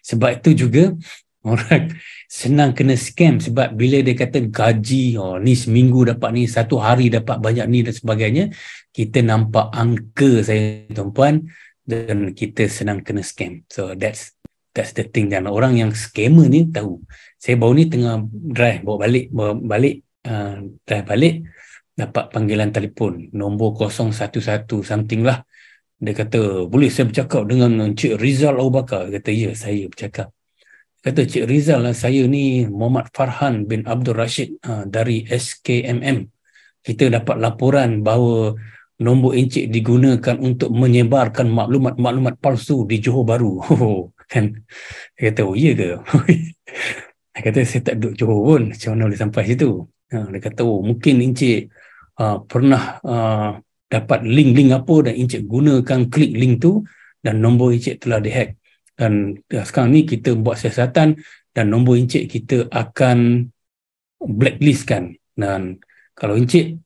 Sebab itu juga orang senang kena scam, sebab bila dia kata gaji, ni seminggu dapat ni, satu hari dapat banyak ni dan sebagainya, kita nampak angka saya tuan-puan dan kita senang kena scam. So that's the thing. Dan orang yang scammer ni tahu. Saya baru ni tengah drive bawa balik drive balik, dapat panggilan telefon nombor 011 something lah. Dia kata, boleh saya bercakap dengan Encik Rizal Abu Bakar? Dia kata, ya, saya bercakap. Dia kata, Cik Rizal, saya ni Muhammad Farhan bin Abdul Rashid dari SKMM. Kita dapat laporan bahawa nombor Encik digunakan untuk menyebarkan maklumat-maklumat palsu di Johor Bahru. Kan? Dia kata, oh iya ke? Dia kata, saya tak duduk Johor pun, macam mana boleh sampai situ? Dia kata, oh mungkin Encik pernah dapat link-link apa dan Encik gunakan klik link tu dan nombor Encik telah dihack. Dan sekarang ni kita buat siasatan dan nombor Encik kita akan blacklistkan. Dan kalau Encik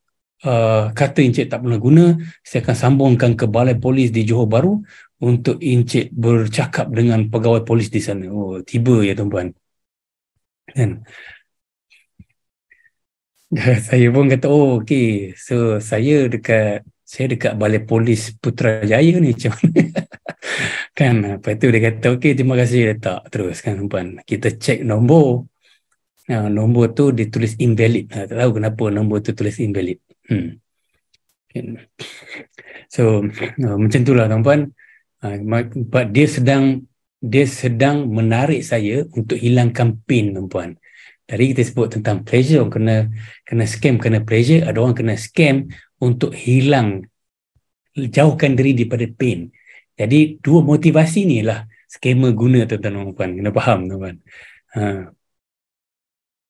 kata Encik tak pernah guna, saya akan sambungkan ke balai polis di Johor Bahru untuk Encik bercakap dengan pegawai polis di sana. Oh, tiba ya tuan-puan. Kan? Saya pun kata, oh okey, so saya dekat balai polis Putrajaya ni, macam mana? Kan, lepas tu dia kata, okey, terima kasih, letak terus kan tuan-puan. Kita cek nombor, nombor tu ditulis invalid. Tak tahu kenapa nombor tu tulis invalid. So macam itulah tuan-puan. Dia sedang menarik saya untuk hilangkan PIN tuan-puan. Tadi kita sebut tentang pleasure, kena scam, kena pleasure. Ada orang kena scam untuk hilang, jauhkan diri daripada pain. Jadi dua motivasi ni lah scammer guna tuan-tuan. Kena faham tuan-tuan.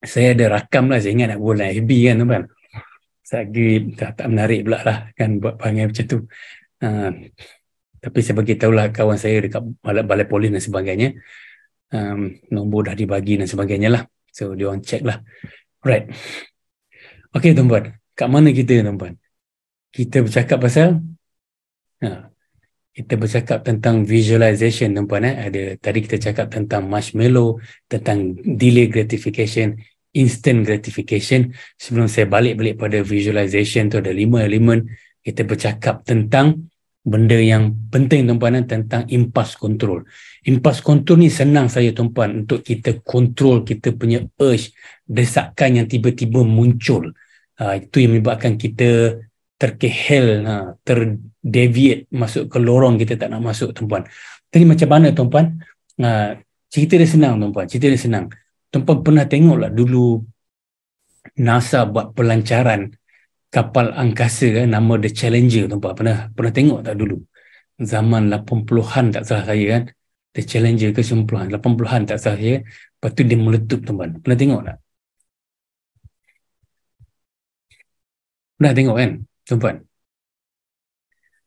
Saya ada rakam lah, saya ingat nak buat FB kan tuan-tuan. Saya tak menarik pula lah kan buat panggil macam tu. Tapi saya bagi tahulah kawan saya dekat balai polis dan sebagainya. Nombor dah dibagi dan sebagainya lah. So dia orang check lah. Right. Okay tuan-puan, kat mana kita tuan-puan? Kita bercakap pasal kita bercakap tentang visualization tuan-puan. Tadi kita cakap tentang marshmallow, tentang delay gratification, instant gratification. Sebelum saya balik pada visualization tu ada 5 elemen. Kita bercakap tentang benda yang penting tuan-puan, tentang impulse control. Impulse control ni senang saya tuan-puan untuk kita kontrol kita punya urge, desakan yang tiba-tiba muncul. Itu yang menyebabkan kita terkehel, terdeviate masuk ke lorong kita tak nak masuk tuan-puan. Jadi macam mana tuan-puan? Cerita dia senang tuan-puan, cerita dia senang. Tuan-puan pernah tengok lah dulu NASA buat pelancaran kapal angkasa kan, nama The Challenger tuan-puan. Pernah tengok tak dulu? Zaman 80-an tak salah saya kan. The Challenger ke 90-an, 80-an tak salah saya. Lepas tu dia meletup tuan-puan. Pernah tengok tak? Pernah tengok kan tuan-puan?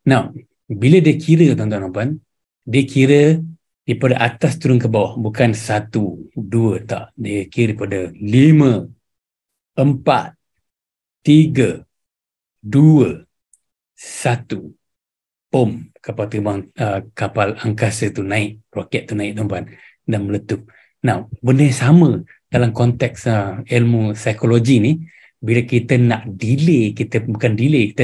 Now, bila dia kira tuan-puan, dia kira daripada atas turun ke bawah. Bukan 1, 2 tak. Dia kira daripada 5, 4, 3, 2, 1. Pom, kapal angkasa tu naik, roket tu naik tuan-puan, dan meletup. Now, benda yang sama dalam konteks ilmu psikologi ni, bila kita nak delay, kita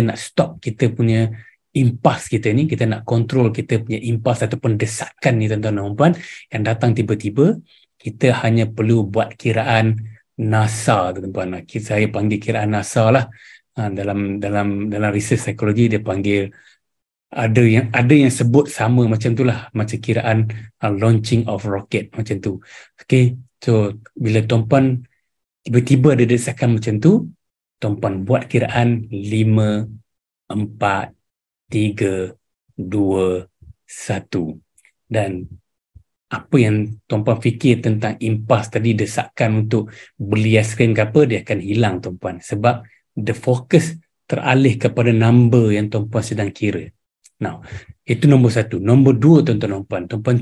nak stop kita punya impas kita ni, kita nak kontrol kita punya impas ataupun desakan ni tuan-tuan yang datang tiba-tiba, kita hanya perlu buat kiraan NASA tuan-tuan. Saya panggil kiraan NASA lah. Dalam research psikologi dia panggil, ada yang sebut sama macam itulah, macam kiraan launching of rocket macam tu. Okay, so bila tuan-puan tiba-tiba ada desakan macam tu, tuan-puan buat kiraan 5, 4, 3, 2, 1. Dan apa yang tuan-puan fikir tentang impas tadi, desakan untuk beli aiskrim ke apa, dia akan hilang tuan-puan, sebab the focus teralih kepada number yang tuan-puan sedang kira. Now, itu nombor 1. Nombor 2 tuan-puan, tuan-puan